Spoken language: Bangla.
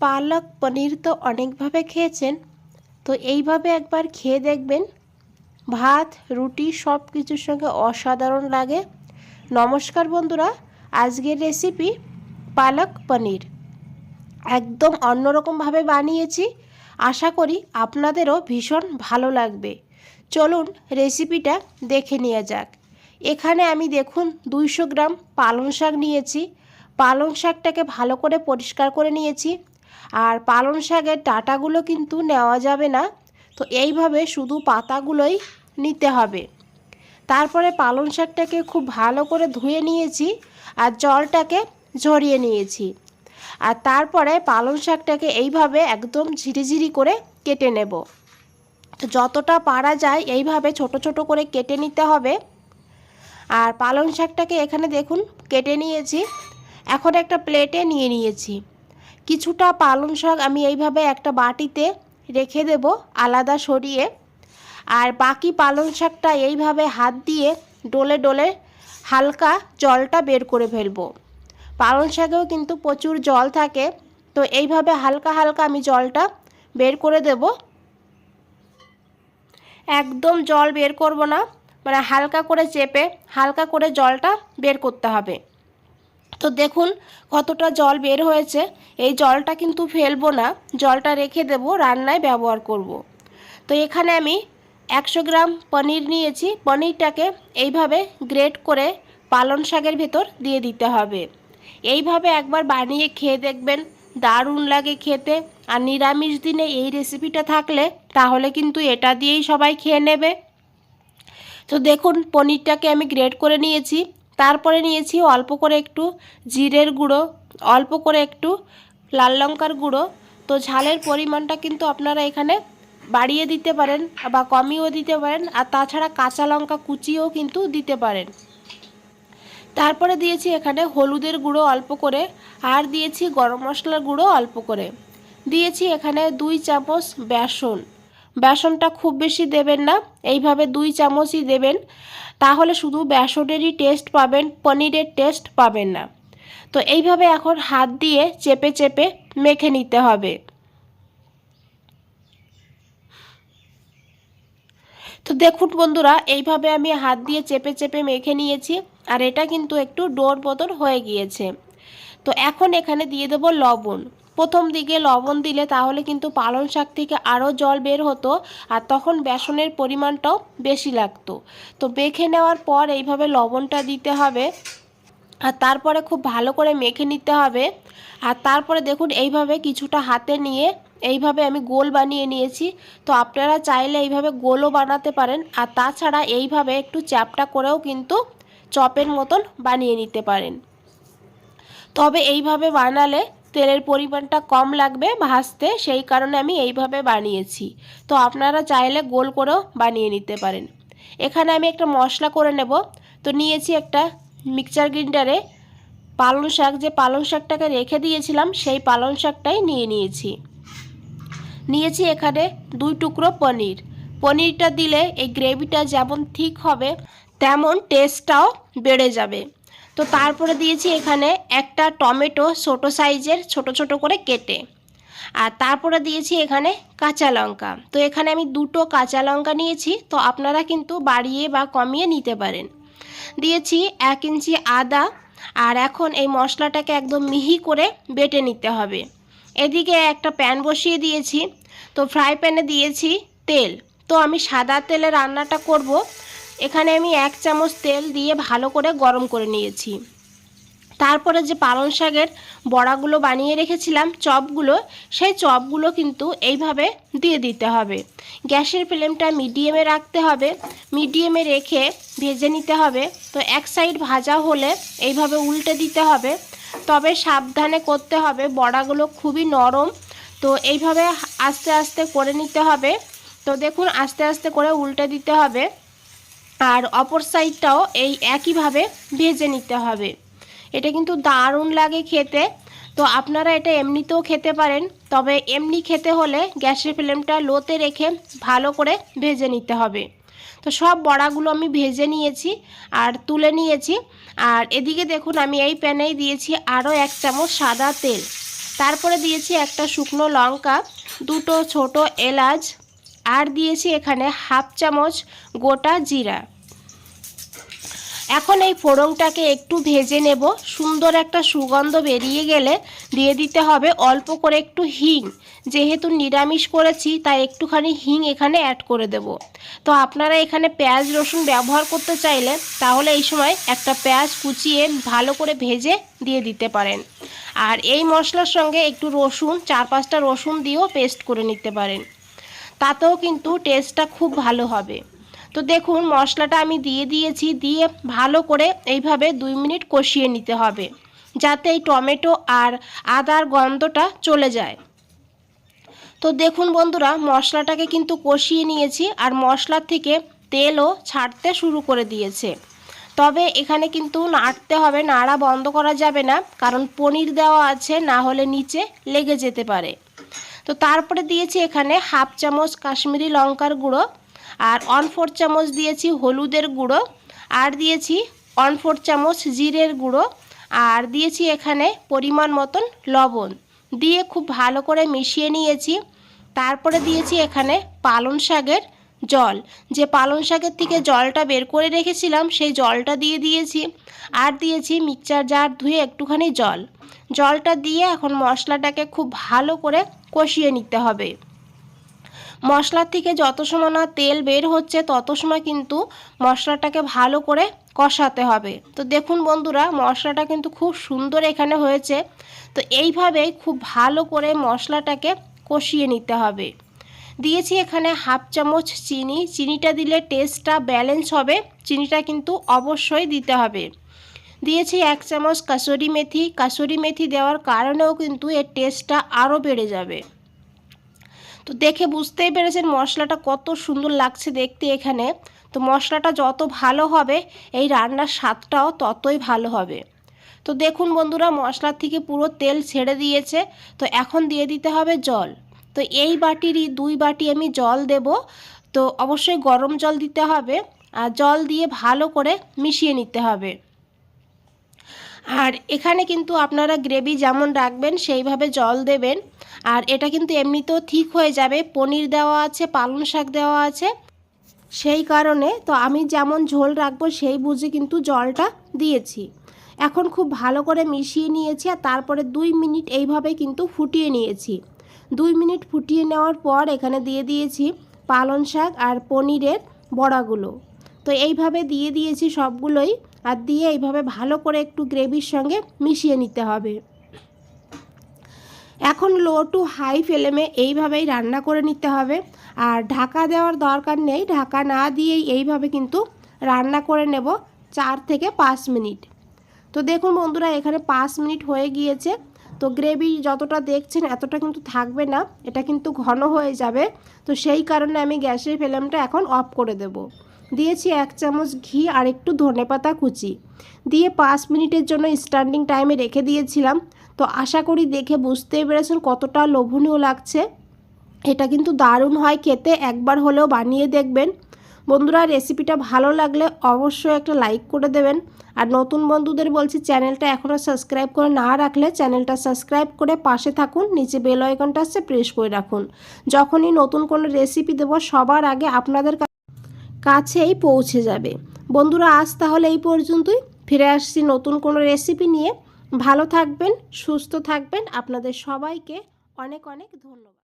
পালক পনির তো অনেকভাবে খেয়েছেন, তো এইভাবে একবার খেয়ে দেখবেন। ভাত রুটি সব কিছুর সঙ্গে অসাধারণ লাগে। নমস্কার বন্ধুরা, আজকের রেসিপি পালক পনির একদম অন্যরকমভাবে বানিয়েছি। আশা করি আপনাদেরও ভীষণ ভালো লাগবে। চলুন রেসিপিটা দেখে নেওয়া যাক। এখানে আমি দেখুন 200 গ্রাম পালং শাক নিয়েছি। পালং শাকটাকে ভালো করে পরিষ্কার করে নিয়েছি। আর পালং শাকের ডাঁটাগুলো কিন্তু নেওয়া যাবে না, তো এইভাবে শুধু পাতাগুলোই নিতে হবে। তারপরে পালং শাকটাকে খুব ভালো করে ধুয়ে নিয়েছি আর জলটাকে ঝরিয়ে নিয়েছি। আর তারপরে পালং শাকটাকে এইভাবে একদম ঝিরিঝিরি করে কেটে নেব। তো যতটা পারা যায় এইভাবে ছোট ছোট করে কেটে নিতে হবে। আর পালং শাকটাকে এখানে দেখুন কেটে নিয়েছি। এখন একটা প্লেটে নিয়ে নিয়েছি। কিছুটা পালং শাক আমি এইভাবে একটা বাটিতে রেখে দেব আলাদা সরিয়ে। আর বাকি পালং শাকটা এইভাবে হাত দিয়ে ডলে ডলে হালকা জলটা বের করে ফেলবো। পালং শাকেও কিন্তু প্রচুর জল থাকে, তো এইভাবে হালকা হালকা আমি জলটা বের করে দেব। একদম জল বের করব না, মানে হালকা করে চেপে হালকা করে জলটা বের করতে হবে। তো দেখুন কতটা জল বের হয়েছে। এই জলটা কিন্তু ফেলবো না, জলটা রেখে দেব, রান্নায় ব্যবহার করব। তো এখানে আমি 100 গ্রাম পনির নিয়েছি। পনিরটাকে এইভাবে গ্রেট করে পালং শাকের ভেতর দিয়ে দিতে হবে। এইভাবে একবার বানিয়ে খেয়ে দেখবেন, দারুণ লাগে খেতে। আর নিরামিষ দিনে এই রেসিপিটা থাকলে তাহলে কিন্তু এটা দিয়েই সবাই খেয়ে নেবে। তো দেখুন পনিরটাকে আমি গ্রেট করে নিয়েছি। তারপরে নিয়েছি অল্প করে একটু জিরের গুঁড়ো, অল্প করে একটু লাল লঙ্কার গুঁড়ো। তো ঝালের পরিমাণটা কিন্তু আপনারা এখানে বাড়িয়ে দিতে পারেন বা কমিয়েও দিতে পারেন। আর তাছাড়া কাঁচা লঙ্কা কুচিও কিন্তু দিতে পারেন। তারপরে দিয়েছি এখানে হলুদের গুঁড়ো অল্প করে, আর দিয়েছি গরম মশলার গুঁড়ো অল্প করে। দিয়েছি এখানে 2 চামচ বেসন। বেসনটা খুব বেশি দেবেন না, এইভাবে 2 চামচই দেবেন, তাহলে শুধু বেসনেরই টেস্ট পাবেন, পনিরের টেস্ট পাবেন না। তো এইভাবে এখন হাত দিয়ে চেপে চেপে মেখে নিতে হবে। তো দেখুন বন্ধুরা, এইভাবে আমি হাত দিয়ে চেপে চেপে মেখে নিয়েছি। আর এটা কিন্তু একটু ডোর মতন হয়ে গিয়েছে। তো এখন এখানে দিয়ে দেবো লবণ। প্রথম দিকে লবণ দিলে তাহলে কিন্তু পালং শাক থেকে আরও জল বের হতো, আর তখন বেসনের পরিমাণটাও বেশি লাগতো। তো মেখে নেওয়ার পর এইভাবে লবণটা দিতে হবে। আর তারপরে খুব ভালো করে মেখে নিতে হবে। আর তারপরে দেখুন এইভাবে কিছুটা হাতে নিয়ে এইভাবে আমি গোল বানিয়ে নিয়েছি। তো আপনারা চাইলে এইভাবে গোলও বানাতে পারেন, আর তাছাড়া এইভাবে একটু চ্যাপটা করেও কিন্তু চপের মতন বানিয়ে নিতে পারেন। তবে এইভাবে বানালে তেলের পরিমাণটা কম লাগবে ভাজতে, সেই কারণে আমি এইভাবে বানিয়েছি। তো আপনারা চাইলে গোল করেও বানিয়ে নিতে পারেন। এখানে আমি একটা মশলা করে নেব। তো নিয়েছি একটা মিক্সচার গ্রাইন্ডারে পালং শাক, যে পালং শাকটাকে রেখে দিয়েছিলাম সেই পালং শাকটাই নিয়েছি এখানে 2 টুকরো পনির। পনিরটা দিলে এই গ্রেভিটা যেমন ঠিক হবে তেমন টেস্টটাও বেড়ে যাবে। তো তারপরে দিয়েছি এখানে একটা টমেটো ছোটো সাইজের ছোট ছোট করে কেটে। আর তারপরে দিয়েছি এখানে কাঁচা লঙ্কা। তো এখানে আমি 2টো কাঁচা লঙ্কা নিয়েছি, তো আপনারা কিন্তু বাড়িয়ে বা কমিয়ে নিতে পারেন। দিয়েছি 1 ইঞ্চি আদা। আর এখন এই মশলাটাকে একদম মিহি করে বেটে নিতে হবে। এদিকে একটা প্যান বসিয়ে দিয়েছি। তো ফ্রাই প্যানে দিয়েছি তেল। তো আমি সাদা তেলে রান্নাটা করব। এখানে আমি 1 চামচ তেল দিয়ে ভালো করে গরম করে নিয়েছি। তারপরে যে পালং শাকের বড়াগুলো বানিয়ে রেখেছিলাম চপগুলো, সেই চপগুলো কিন্তু এইভাবে দিয়ে দিতে হবে। গ্যাসের ফ্লেমটা মিডিয়ামে রাখতে হবে, মিডিয়ামে রেখে ভেজে নিতে হবে। তো এক সাইড ভাজা হলে এইভাবে উল্টে দিতে হবে, তবে সাবধানে করতে হবে, বড়াগুলো খুবই নরম। তো এইভাবে আস্তে আস্তে করে নিতে হবে। তো দেখুন আস্তে আস্তে করে উল্টে দিতে হবে, আর অপর সাইডটাও এই একইভাবে ভেজে নিতে হবে। এটা কিন্তু দারুণ লাগে খেতে। তো আপনারা এটা এমনিতেও খেতে পারেন, তবে এমনি খেতে হলে গ্যাসের ফ্লেমটা লোতে রেখে ভালো করে ভেজে নিতে হবে। তো সব বড়াগুলো আমি ভেজে নিয়েছি আর তুলে নিয়েছি। আর এদিকে দেখুন আমি এই প্যানেই দিয়েছি আরও 1 চামচ সাদা তেল। তারপরে দিয়েছি একটা শুকনো লঙ্কা, দুটো ছোট এলাচ, আর দিয়েছি এখানে হাফ চামচ গোটা জিরা। এখন এই ফোড়নটাকে একটু ভেজে নেব। সুন্দর একটা সুগন্ধ বেরিয়ে গেলে দিয়ে দিতে হবে অল্প করে একটু হিং। যেহেতু নিরামিষ করেছি তাই একটুখানি হিং এখানে অ্যাড করে দেব। তো আপনারা এখানে পেঁয়াজ রসুন ব্যবহার করতে চাইলে তাহলে এই সময় একটা পেঁয়াজ কুচিয়ে ভালো করে ভেজে দিয়ে দিতে পারেন। আর এই মশলার সঙ্গে একটু রসুন, 4-5টা রসুন দিয়েও পেস্ট করে নিতে পারেন, তাতেও কিন্তু টেস্টটা খুব ভালো হবে। তো দেখুন মশলাটা আমি দিয়ে দিয়েছি, দিয়ে ভালো করে এইভাবে 2 মিনিট কষিয়ে নিতে হবে, যাতে এই টমেটো আর আদার গন্ধটা চলে যায়। তো দেখুন বন্ধুরা, মশলাটাকে কিন্তু কষিয়ে নিয়েছি আর মশলা থেকে তেলও ছাড়তে শুরু করে দিয়েছে। তবে এখানে কিন্তু নাড়তে হবে, নাড়া বন্ধ করা যাবে না, কারণ পনির দেওয়া আছে, না হলে নিচে লেগে যেতে পারে। তো তারপরে দিয়েছি এখানে হাফ চামচ কাশ্মীরি লঙ্কার গুঁড়ো, আর 1/4 চামচ দিয়েছি হলুদের গুঁড়ো, আর দিয়েছি 1/4 চামচ জিরের গুঁড়ো, আর দিয়েছি এখানে পরিমাণ মতন লবণ দিয়ে খুব ভালো করে মিশিয়ে নিয়েছি। তারপরে দিয়েছি এখানে পালং শাকের জল, যে পালং শাকের থেকে জলটা বের করে রেখেছিলাম সেই জলটা দিয়ে দিয়েছি, আর দিয়েছি মিক্সচার জার ধুয়ে একটুখানি জলটা দিয়ে এখন মশলাটাকে খুব ভালো করে কষিয়ে নিতে হবে। মশলা থেকে যত সময় না তেল বের হচ্ছে তত সময় কিন্তু মশলাটাকে ভালো করে কষাতে হবে। তো দেখুন বন্ধুরা, মশলাটা কিন্তু খুব সুন্দর এখানে হয়েছে। তো এইভাবেই খুব ভালো করে মশলাটাকে কষিয়ে নিতে হবে। দিয়েছি এখানে হাফ চামচ চিনি, চিনিটা দিলে টেস্টটা ব্যালেন্স হবে, চিনিটা কিন্তু অবশ্যই দিতে হবে। দিয়েছি 1 চামচ কাসুরি মেথি দেওয়ার কারণেও কিন্তু এর টেস্টটা আরও বেড়ে যাবে। তো দেখে বুঝতেই পেরেছেন মশলাটা কত সুন্দর লাগছে দেখতে এখানে। তো মশলাটা যত ভালো হবে এই রান্নার স্বাদটাও ততই ভালো হবে। তো দেখুন বন্ধুরা, মশলার থেকে পুরো তেল ছেড়ে দিয়েছে। তো এখন দিয়ে দিতে হবে জল। তো এই বাটিরই 2 বাটি আমি জল দেব। তো অবশ্যই গরম জল দিতে হবে, আর জল দিয়ে ভালো করে মিশিয়ে নিতে হবে। আর এখানে কিন্তু আপনারা গ্রেভি যেমন রাখবেন সেইভাবে জল দেবেন। আর এটা কিন্তু এমনিতেও ঠিক হয়ে যাবে, পনির দেওয়া আছে, পালং শাক দেওয়া আছে, সেই কারণে তো আমি যেমন ঝোল রাখবো সেই বুঝে কিন্তু জলটা দিয়েছি। এখন খুব ভালো করে মিশিয়ে নিয়েছি, আর তারপরে 2 মিনিট এইভাবে কিন্তু ফুটিয়ে নিয়েছি। 2 মিনিট ফুটিয়ে নেওয়ার পর এখানে দিয়ে দিয়েছি পালং শাক আর পনিরের বড়াগুলো। তো এইভাবে দিয়ে দিয়েছি সবগুলোই, আর দিয়ে এইভাবে ভালো করে একটু গ্রেভির সঙ্গে মিশিয়ে নিতে হবে। এখন লো টু হাই ফ্লেমে এইভাবেই রান্না করে নিতে হবে, আর ঢাকা দেওয়ার দরকার নেই, ঢাকা না দিয়েই এইভাবে কিন্তু রান্না করে নেব 4 থেকে 5 মিনিট। তো দেখুন বন্ধুরা, এখানে 5 মিনিট হয়ে গিয়েছে। তো গ্রেভি যতটা দেখছেন এতটা কিন্তু থাকবে না, এটা কিন্তু ঘন হয়ে যাবে। তো সেই কারণে আমি গ্যাসের ফ্লেমটা এখন অফ করে দেব। দিয়েছি 1 চামচ ঘি আর একটু ধনেপাতা কুচি দিয়ে 5 মিনিটের জন্য স্ট্যান্ডিং টাইমে রেখে দিয়েছিলাম। তো আশা করি দেখে বুঝতেই পেরেছেন কতটা লোভনীয় লাগছে। এটা কিন্তু দারুণ হয় খেতে, একবার হলেও বানিয়ে দেখবেন। বন্ধুরা, রেসিপিটা ভালো লাগলে অবশ্যই একটা লাইক করে দেবেন। আর নতুন বন্ধুদের বলছি, চ্যানেলটা এখনও সাবস্ক্রাইব করে না রাখলে চ্যানেলটা সাবস্ক্রাইব করে পাশে থাকুন, নিচে বেল আইকনটা আছে প্রেস করে রাখুন। যখনই নতুন কোনো রেসিপি দেব সবার আগে আপনাদের কাছেই পৌঁছে যাবে। বন্ধুরা, আজ তাহলে এই পর্যন্তই, ফিরে আসছি নতুন কোনো রেসিপি নিয়ে। ভালো থাকবেন, সুস্থ থাকবেন, আপনাদের সবাইকে অনেক অনেক ধন্যবাদ।